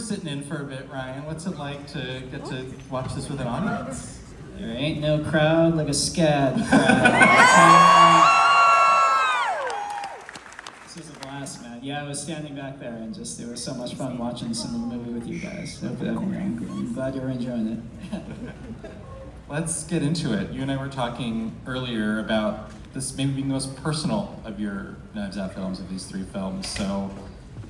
sitting in for a bit, Ryan. What's it like to get to watch this with an audience? There ain't no crowd like a SCAD crowd. This was a blast, man. Yeah, I was standing back there and just, it was so much fun watching some of the movie with you guys. I'm glad you were enjoying it. Let's get into it. You and I were talking earlier about this maybe being the most personal of your Knives Out films, of these 3 films. So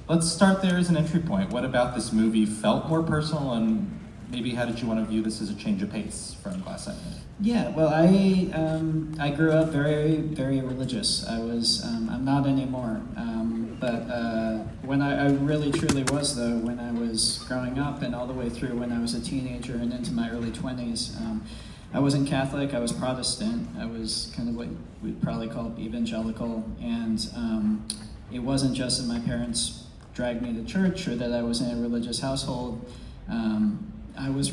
let's start there as an entry point. What about this movie felt more personal, and maybe how did you want to view this as a change of pace from Glass Onion? Yeah, well, I grew up very, very religious. I'm not anymore, but when I really truly was, though, when I was growing up and all the way through when I was a teenager and into my early 20s, I wasn't Catholic, I was Protestant. I was kind of what we'd probably call evangelical, and it wasn't just that my parents dragged me to church or that I was in a religious household. I was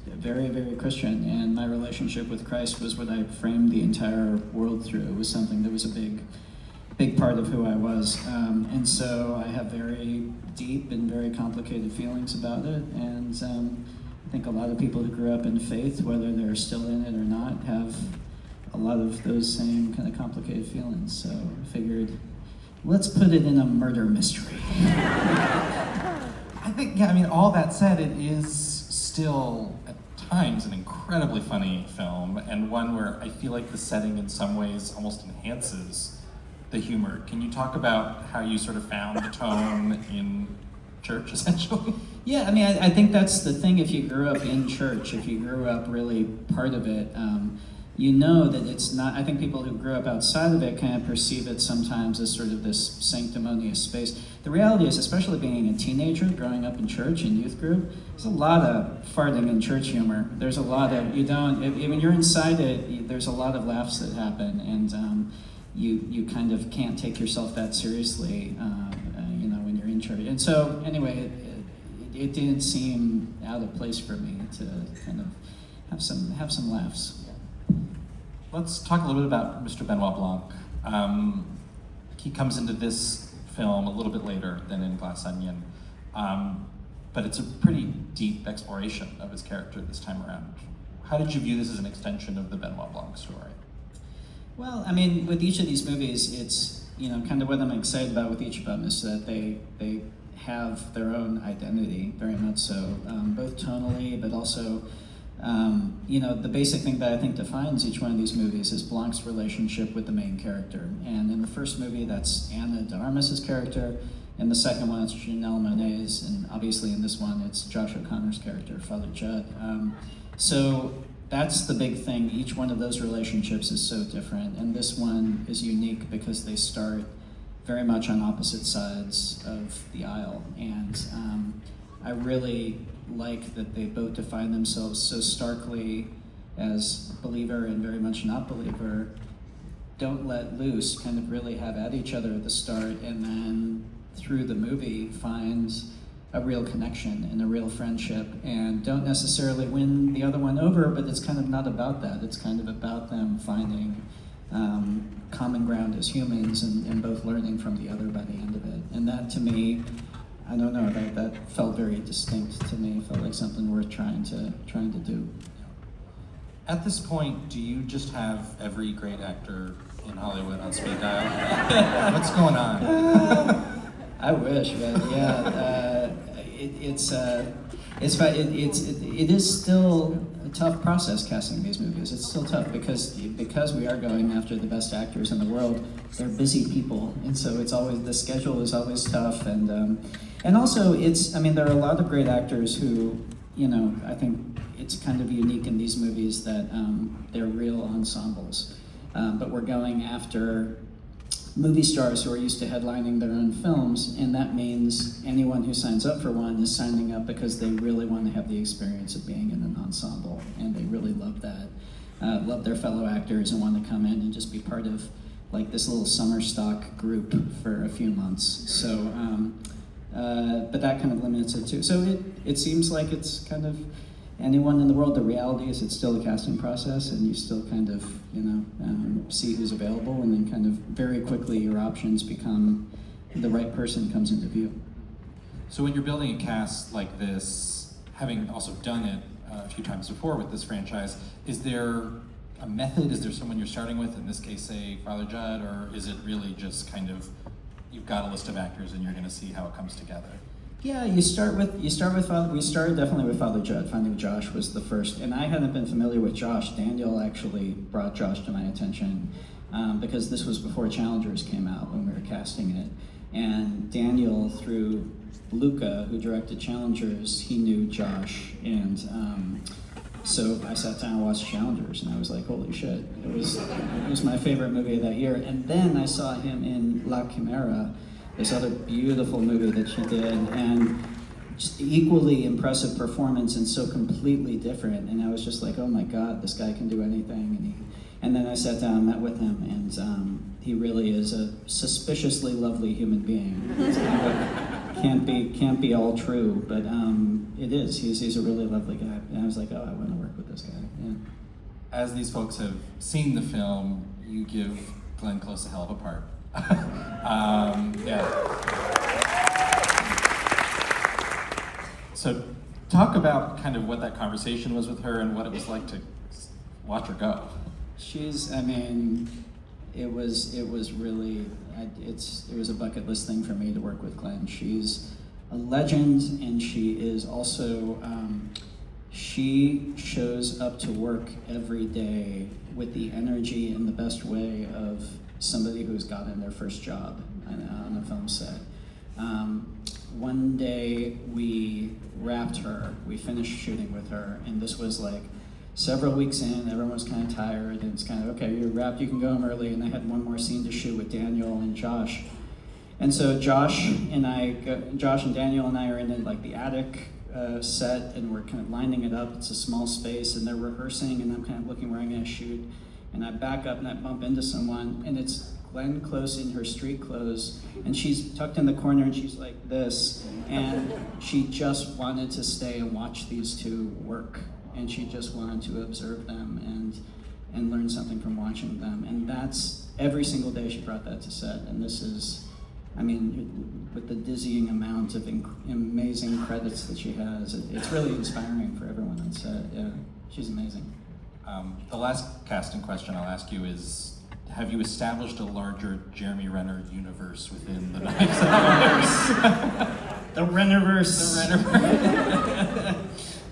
very, very Christian, and my relationship with Christ was what I framed the entire world through. It was something that was a big part of who I was. And so I have very deep and very complicated feelings about it, and I think a lot of people who grew up in faith, whether they're still in it or not, have a lot of those same kind of complicated feelings. So I figured, let's put it in a murder mystery. I think, yeah, I mean, all that said, it is still, at times, an incredibly funny film, and one where I feel like the setting in some ways almost enhances the humor. Can you talk about how you sort of found the tone in church, essentially? Yeah, I mean, I think that's the thing. If you grew up in church, if you grew up really part of it, you know that it's not, I think people who grew up outside of it kind of perceive it sometimes as sort of this sanctimonious space. The reality is, especially being a teenager, growing up in church and youth group, there's a lot of farting and church humor. There's a lot of, when you're inside it, there's a lot of laughs that happen, and you kind of can't take yourself that seriously, when you're in church. And so, anyway, it didn't seem out of place for me to kind of have some laughs. Let's talk a little bit about Mr. Benoit Blanc. He comes into this film a little bit later than in Glass Onion, but it's a pretty deep exploration of his character this time around. How did you view this as an extension of the Benoit Blanc story? Well, I mean, with each of these movies, it's, kind of what I'm excited about with each of them is that they have their own identity, very much so, both tonally, but also the basic thing that I think defines each one of these movies is Blanc's relationship with the main character. And in the first movie, that's Anna de Armas's character. In the second one, it's Janelle Monáe's. And obviously in this one, it's Josh O'Connor's character, Father Jud. So that's the big thing. Each one of those relationships is so different. And this one is unique because they start very much on opposite sides of the aisle. And I really like that they both define themselves so starkly as believer and very much not believer, don't let loose, kind of really have at each other at the start, and then through the movie find a real connection and a real friendship, and don't necessarily win the other one over, but it's kind of not about that. It's kind of about them finding common ground as humans and both learning from the other by the end of it. And that, to me, I don't know, that felt very distinct to me. It felt like something worth trying to do. At this point, do you just have every great actor in Hollywood on speed dial? What's going on? I wish, but yeah, it is still a tough process casting these movies. It's still tough because we are going after the best actors in the world. They're busy people, and so it's always, the schedule is always tough, and also there are a lot of great actors who, I think it's kind of unique in these movies that they're real ensembles, but we're going after movie stars who are used to headlining their own films, and that means anyone who signs up for one is signing up because they really want to have the experience of being in an ensemble, and they really love that, love their fellow actors, and want to come in and just be part of like this little summer stock group for a few months. So, but that kind of limits it too. So it seems like it's kind of anyone in the world. The reality is it's still a casting process, and you still kind of, see who's available, and then kind of very quickly your options become the right person comes into view. So when you're building a cast like this, having also done it a few times before with this franchise, is there a method? Is there someone you're starting with, in this case, say, Father Jud, or is it really just kind of, you've got a list of actors and you're gonna see how it comes together? Yeah, you start with Father. We started definitely with Father Jud. Finding Josh was the first, and I hadn't been familiar with Josh. Daniel actually brought Josh to my attention because this was before Challengers came out when we were casting it, and Daniel, through Luca, who directed Challengers, he knew Josh, and so I sat down and watched Challengers, and I was like, holy shit, it was my favorite movie of that year. And then I saw him in La Chimera, this other beautiful movie that she did, and just equally impressive performance and so completely different. And I was just like, oh my God, this guy can do anything. And then I sat down and met with him, and he really is a suspiciously lovely human being. It's kind of can't be all true, but it is. He's a really lovely guy. And I was like, oh, I want to work with this guy. Yeah. As these folks have seen the film, you give Glenn Close a hell of a part. Yeah. So talk about kind of what that conversation was with her and what it was like to watch her go. It was really, it was a bucket list thing for me to work with Glenn. She's a legend, and she is also, she shows up to work every day with the energy and the best way of somebody who's gotten their first job on a film set. One day we wrapped her, we finished shooting with her, and this was like several weeks in, everyone was kind of tired, and it's kind of, okay, you're wrapped, you can go home early, and I had one more scene to shoot with Daniel and Josh. And so Josh and Daniel and I are in like the attic set, and we're kind of lining it up. It's a small space, and they're rehearsing, and I'm kind of looking where I'm gonna shoot, and I back up and I bump into someone, and it's Glenn Close in her street clothes, and she's tucked in the corner, and she's like this, and she just wanted to stay and watch these two work, and she just wanted to observe them and learn something from watching them, and that's every single day she brought that to set. And this is, with the dizzying amount of amazing credits that she has, it's really inspiring for everyone on set. Yeah, she's amazing. The last casting question I'll ask you is, have you established a larger Jeremy Renner universe within the Knives Out? The Rennerverse. The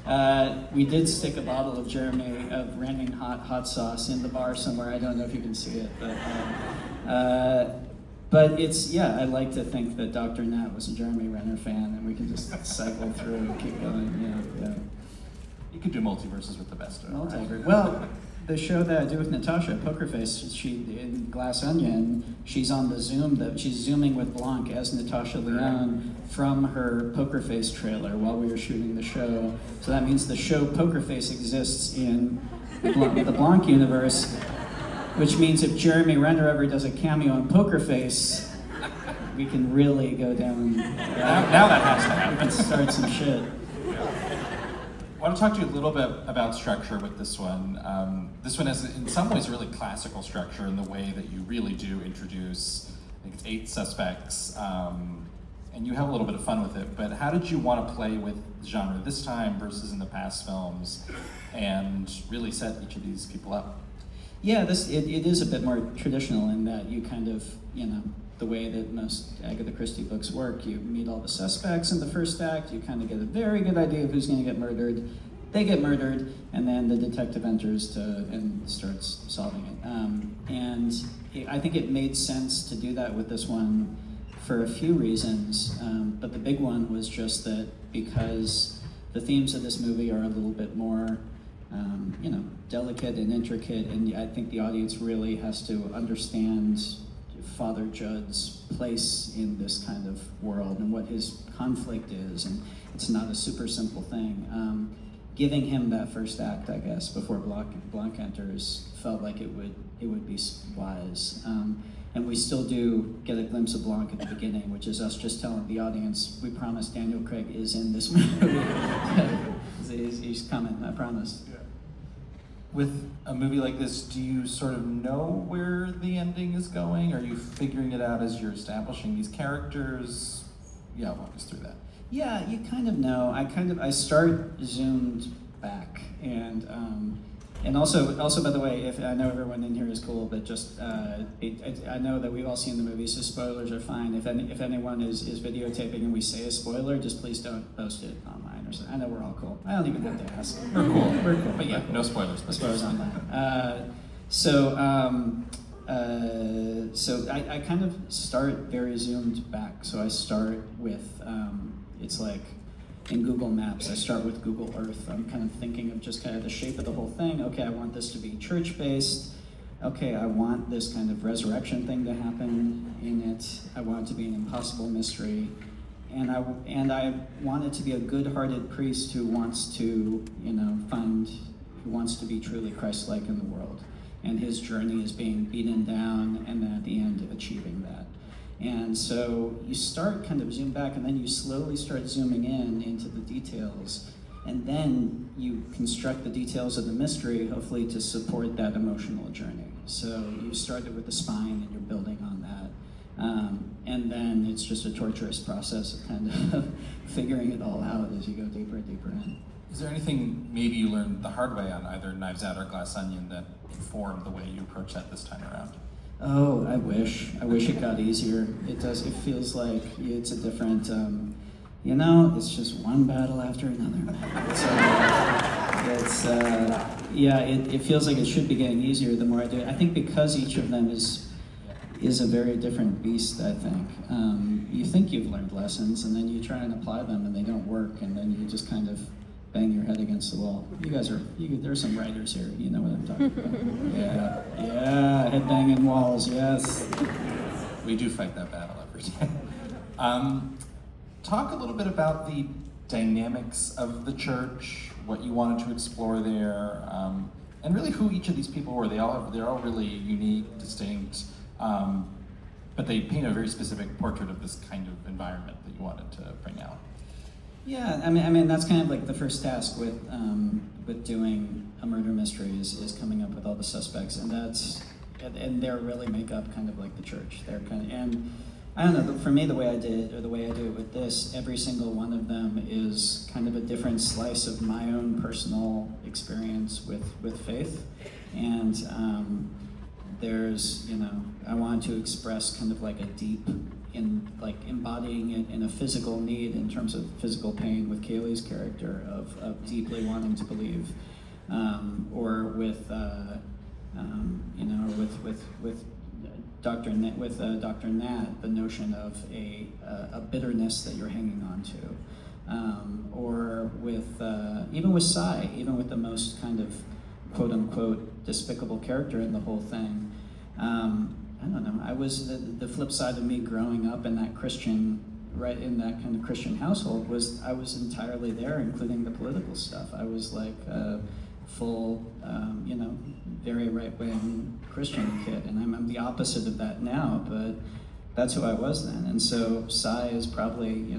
Renner. We did stick a bottle of Renning hot sauce in the bar somewhere. I don't know if you can see it, but it's, yeah, I like to think that Dr. Nat was a Jeremy Renner fan, and we can just cycle through and keep going. Yeah. You could do multiverses with the best of them. Multiverse. Well, the show that I do with Natasha, Poker Face, she in Glass Onion, she's on the Zoom, she's zooming with Blanc as Natasha Lyonne from her Poker Face trailer while we were shooting the show. So that means the show Poker Face exists in the Blanc universe, which means if Jeremy Renner ever does a cameo on Poker Face, we can really go down. Now that has to happen. We can start some shit. I want to talk to you a little bit about structure with this one. This one has, in some ways, a really classical structure in the way that you really do introduce, I think it's 8 suspects, and you have a little bit of fun with it, but how did you want to play with the genre this time versus in the past films and really set each of these people up? Yeah, it is a bit more traditional in that you kind of, the way that most Agatha Christie books work, you meet all the suspects in the first act, you kind of get a very good idea of who's going to get murdered, they get murdered, and then the detective enters and starts solving it. I think it made sense to do that with this one for a few reasons, but the big one was just that because the themes of this movie are a little bit more delicate and intricate, and I think the audience really has to understand Father Jud's place in this kind of world and what his conflict is, and it's not a super simple thing. Giving him that first act, I guess, before Blanc enters, felt like it would be wise. And we still do get a glimpse of Blanc at the beginning, which is us just telling the audience, we promise Daniel Craig is in this movie. He's coming, I promise. Yeah. With a movie like this, do you sort of know where the ending is going? Are you figuring it out as you're establishing these characters? Yeah, walk us through that. Yeah, you kind of know. I start zoomed back, and also by the way, if I know everyone in here is cool, but just I know that we've all seen the movie, so spoilers are fine. If anyone is videotaping and we say a spoiler, just please don't post it online or something. I know we're all cool. I don't even have to ask. We're cool. We're cool. But yeah, no spoilers. No spoilers on that. So I kind of start very zoomed back. So I start with, it's like in Google Maps, I start with Google Earth. I'm kind of thinking of just kind of the shape of the whole thing. Okay, I want this to be church-based. Okay, I want this kind of resurrection thing to happen in it. I want it to be an impossible mystery. And I want it to be a good-hearted priest who wants to, who wants to be truly Christ-like in the world. And his journey is being beaten down, and then at the end, achieving that. And so you start kind of zoom back, and then you slowly start zooming in into the details, and then you construct the details of the mystery, hopefully to support that emotional journey. So you started with the spine, and you're building on that. And then it's just a torturous process of kind of figuring it all out as you go deeper and deeper in. Is there anything maybe you learned the hard way on either Knives Out or Glass Onion that informed the way you approach that this time around? Oh, I wish it got easier. It does. It feels like it's a different, it's just one battle after another. It feels like it should be getting easier the more I do it. I think because each of them is a very different beast, I think. You think you've learned lessons, and then you try and apply them, and they don't work, and then you just kind of bang your head against the wall. There's some writers here, you know what I'm talking about. Yeah, head banging walls, yes. We do fight that battle every day. Talk a little bit about the dynamics of the church, what you wanted to explore there, and really who each of these people were. They're all really unique, distinct, but they paint a very specific portrait of this kind of environment that you wanted to bring out. Yeah, I mean that's kind of like the first task with doing a murder mystery is coming up with all the suspects, and they really make up kind of like the church. They're kind of, and I don't know, but for me the way I do it with this, every single one of them is kind of a different slice of my own personal experience with faith, and there's I want to express kind of like a deep, in like embodying it in a physical need in terms of physical pain with Cailee's character of deeply wanting to believe, or with Dr. Nat, the notion of a bitterness that you're hanging on to, or with even with Sai, even with the most kind of quote unquote despicable character in the whole thing. I don't know. I was the flip side of me growing up in that Christian, right in that kind of Christian household was I was entirely there, including the political stuff. I was like a full, very right-wing Christian kid, and I'm the opposite of that now. But that's who I was then, and so Sai is probably,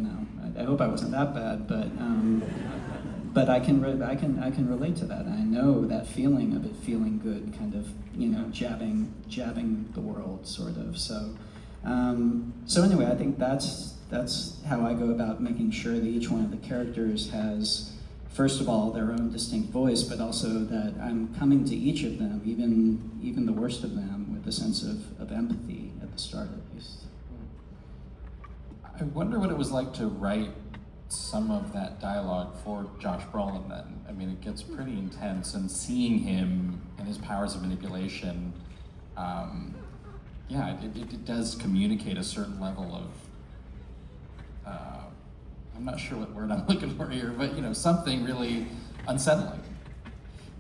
I hope I wasn't that bad, but I can relate to that. I know that feeling of it feeling good, kind of, jabbing the world, sort of. So anyway, I think that's how I go about making sure that each one of the characters has, first of all, their own distinct voice, but also that I'm coming to each of them, even the worst of them, with a sense of empathy at the start, at least. I wonder what it was like to write some of that dialogue for Josh Brolin then. I mean, it gets pretty intense, and seeing him and his powers of manipulation, it does communicate a certain level of, I'm not sure what word I'm looking for here, but something really unsettling.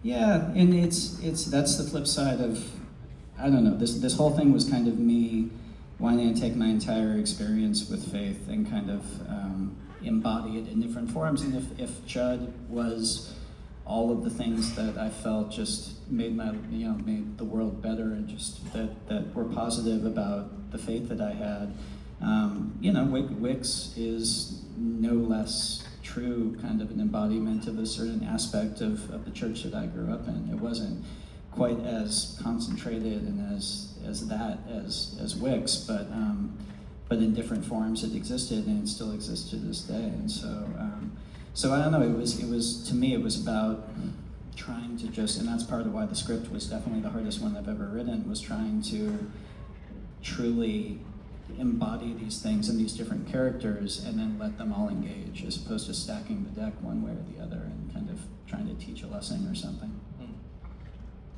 Yeah, and that's the flip side of, I don't know, this whole thing was kind of me wanting to take my entire experience with faith and kind of embody it in different forms. And if Jud was all of the things that I felt just made made the world better, and just that were positive about the faith that I had, Wicks is no less true, kind of an embodiment of a certain aspect of the church that I grew up in. It wasn't quite as concentrated and as Wicks, but in different forms it existed, and it still exists to this day. And so I don't know. It was to me, it was about trying to just, and that's part of why the script was definitely the hardest one I've ever written, was trying to truly embody these things and these different characters and then let them all engage, as opposed to stacking the deck one way or the other and kind of trying to teach a lesson or something.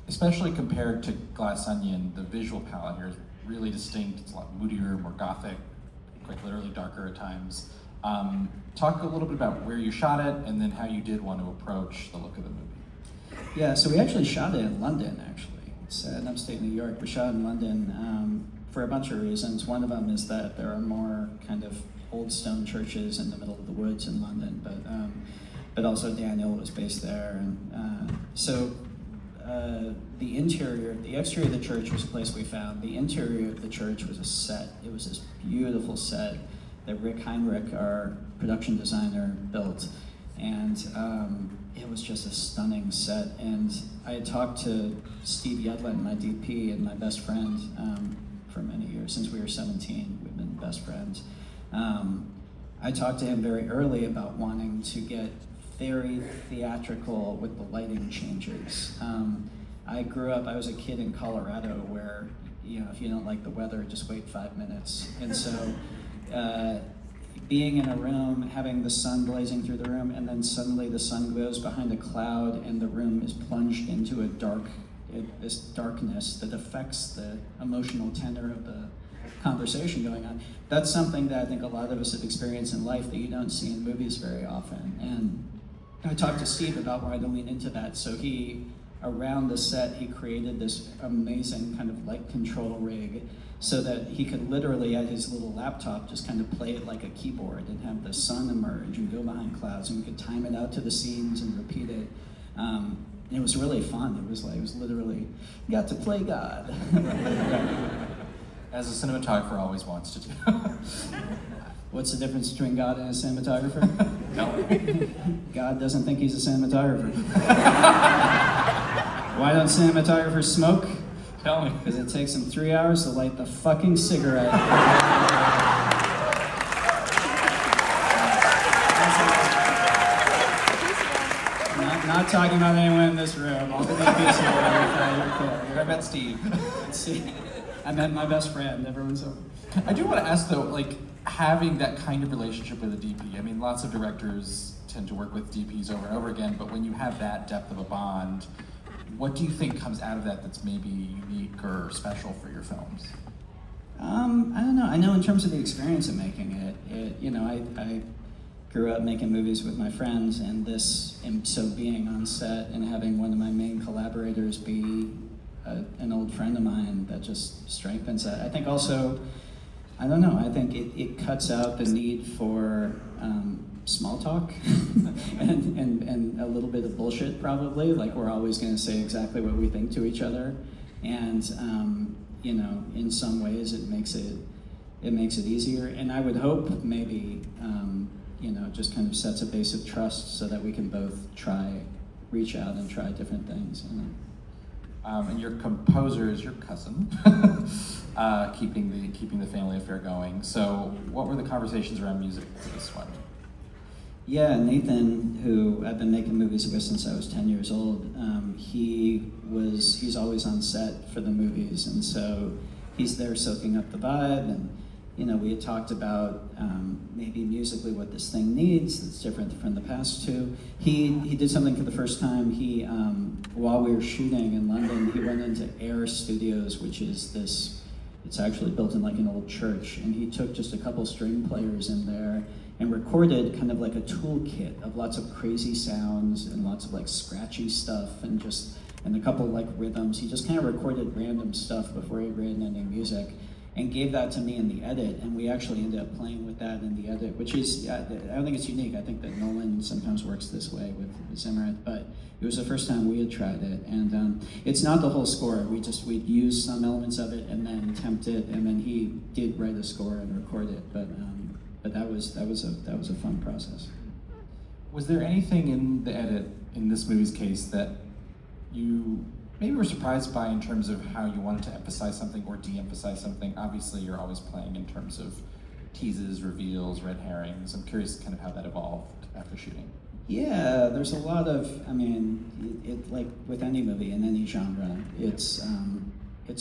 Especially compared to Glass Onion, the visual palette here is really distinct. It's a lot moodier, more gothic, quite literally darker at times. Talk a little bit about where you shot it and then how you did want to approach the look of the movie. Yeah, so we actually shot it in London, actually. It's in upstate New York. We shot in London for a bunch of reasons. One of them is that there are more kind of old stone churches in the middle of the woods in London, but also Daniel was based there. And the exterior of the church was a place we found. The interior of the church was a set. It was this beautiful set that Rick Heinrich, our production designer, built. And it was just a stunning set. And I had talked to Steve Yedlin, my DP and my best friend, for many years. Since we were 17, we've been best friends. I talked to him very early about wanting to get very theatrical with the lighting changes. I was a kid in Colorado where, if you don't like the weather, just wait 5 minutes. And so being in a room, having the sun blazing through the room, and then suddenly the sun goes behind a cloud and the room is plunged into this darkness that affects the emotional tenor of the conversation going on. That's something that I think a lot of us have experienced in life that you don't see in movies very often. And I talked to Steve about wanting to lean into that. So around the set, he created this amazing kind of light control rig so that he could literally, at his little laptop, just kind of play it like a keyboard and have the sun emerge and go behind clouds, and we could time it out to the scenes and repeat it. It was really fun. It was literally, you got to play God. As a cinematographer always wants to do. What's the difference between God and a cinematographer? No. God doesn't think he's a cinematographer. Why don't cinematographers smoke? Tell me. Because it takes them 3 hours to light the fucking cigarette. Not talking about anyone in this room. All the DPs here. I met Steve. I met my best friend. Everyone's over. I do want to ask though, having that kind of relationship with a DP. I mean, lots of directors tend to work with DPs over and over again, but when you have that depth of a bond, what do you think comes out of that that's maybe unique or special for your films? I don't know. I know in terms of the experience of making it, I grew up making movies with my friends, and so being on set and having one of my main collaborators be an old friend of mine, that just strengthens that. I think also, I don't know, I think it cuts out the need for small talk and a little bit of bullshit, probably. We're always going to say exactly what we think to each other, and in some ways it makes it easier. And I would hope maybe just kind of sets a base of trust so that we can both reach out and try different things. And your composer is your cousin, keeping the family affair going. So, what were the conversations around music for this one? Yeah, Nathan, who I've been making movies with since I was 10 years old, he's always on set for the movies, and so he's there soaking up the vibe. And we had talked about maybe musically what this thing needs that's different from the past two. He did something for the first time. He while we were shooting in London, he went into Air Studios, which is it's actually built in an old church, and he took just a couple string players in there and recorded kind of like a toolkit of lots of crazy sounds and lots of scratchy stuff and a couple rhythms. He just kind of recorded random stuff before he had written any music, and gave that to me in the edit, and we actually ended up playing with that in the edit, which is, I don't think it's unique. I think that Nolan sometimes works this way with Zimmerman, but it was the first time we had tried it, and it's not the whole score. We'd use some elements of it and then tempt it, and then he did write a score and record it, but that was a fun process. Was there anything in the edit, in this movie's case, that you maybe were surprised by in terms of how you wanted to emphasize something or de-emphasize something? Obviously, you're always playing in terms of teases, reveals, red herrings. I'm curious kind of how that evolved after shooting. Yeah, there's a lot of, I mean, it like with any movie in any genre, it's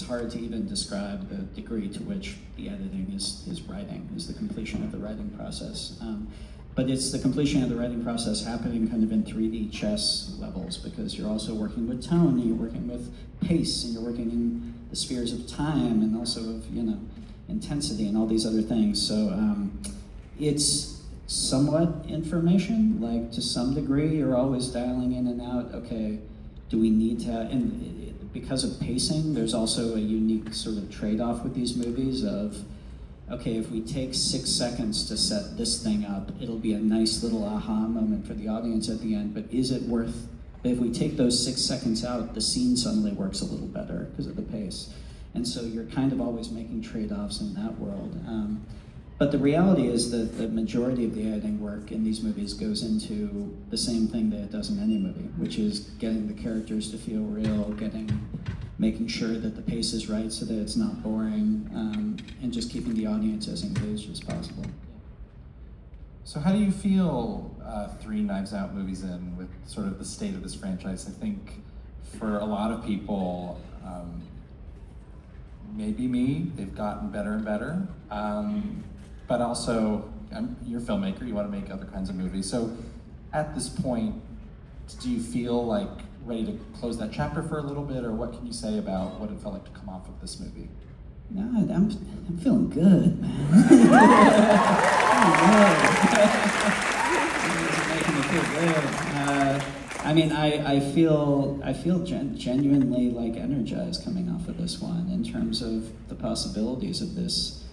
hard to even describe the degree to which the editing is writing, is the completion of the writing process. But it's the completion of the writing process happening kind of in 3D chess levels, because you're also working with tone, and you're working with pace, and you're working in the spheres of time, and also of, intensity and all these other things. So it's somewhat information, like to some degree, you're always dialing in and out, okay, do we need to, and because of pacing, there's also a unique sort of trade-off with these movies of, okay, if we take 6 seconds to set this thing up, it'll be a nice little aha moment for the audience at the end, but is it worth, if we take those 6 seconds out, the scene suddenly works a little better because of the pace. And so you're kind of always making trade-offs in that world. But the reality is that the majority of the editing work in these movies goes into the same thing that it does in any movie, which is getting the characters to feel real, making sure that the pace is right so that it's not boring, and just keeping the audience as engaged as possible. So how do you feel 3 Knives Out movies in with sort of the state of this franchise? I think for a lot of people, maybe me, they've gotten better and better. But also, you're a filmmaker, you want to make other kinds of movies. So at this point, do you feel like ready to close that chapter for a little bit, or what can you say about what it felt like to come off of this movie? No, I'm feeling good, man. It's making me feel good. I mean, I feel genuinely like energized coming off of this one in terms of the possibilities of this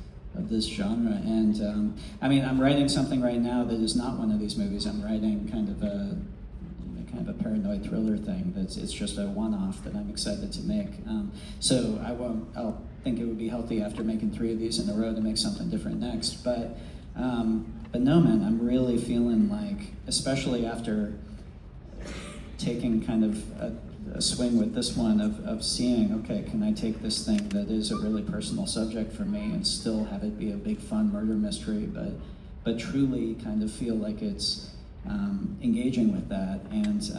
genre. And I mean, I'm writing something right now that is not one of these movies. I'm writing kind of a paranoid thriller thing. It's just a one-off that I'm excited to make. So I'll think it would be healthy after making 3 of these in a row to make something different next. But no, man, I'm really feeling like, especially after taking kind of a swing with this one of seeing, okay, can I take this thing that is a really personal subject for me and still have it be a big fun murder mystery, but truly kind of feel like it's engaging with that, and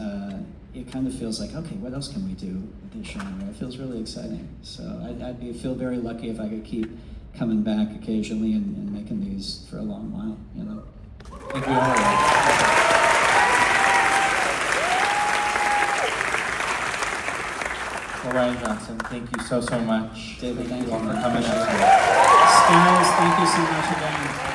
it kind of feels like, okay, what else can we do with this genre? It feels really exciting. So I'd feel very lucky if I could keep coming back occasionally and making these for a long while, I think we all are. Well, Rian Johnson, thank you so much. David, thank you for coming out. Skies, thank you so much again.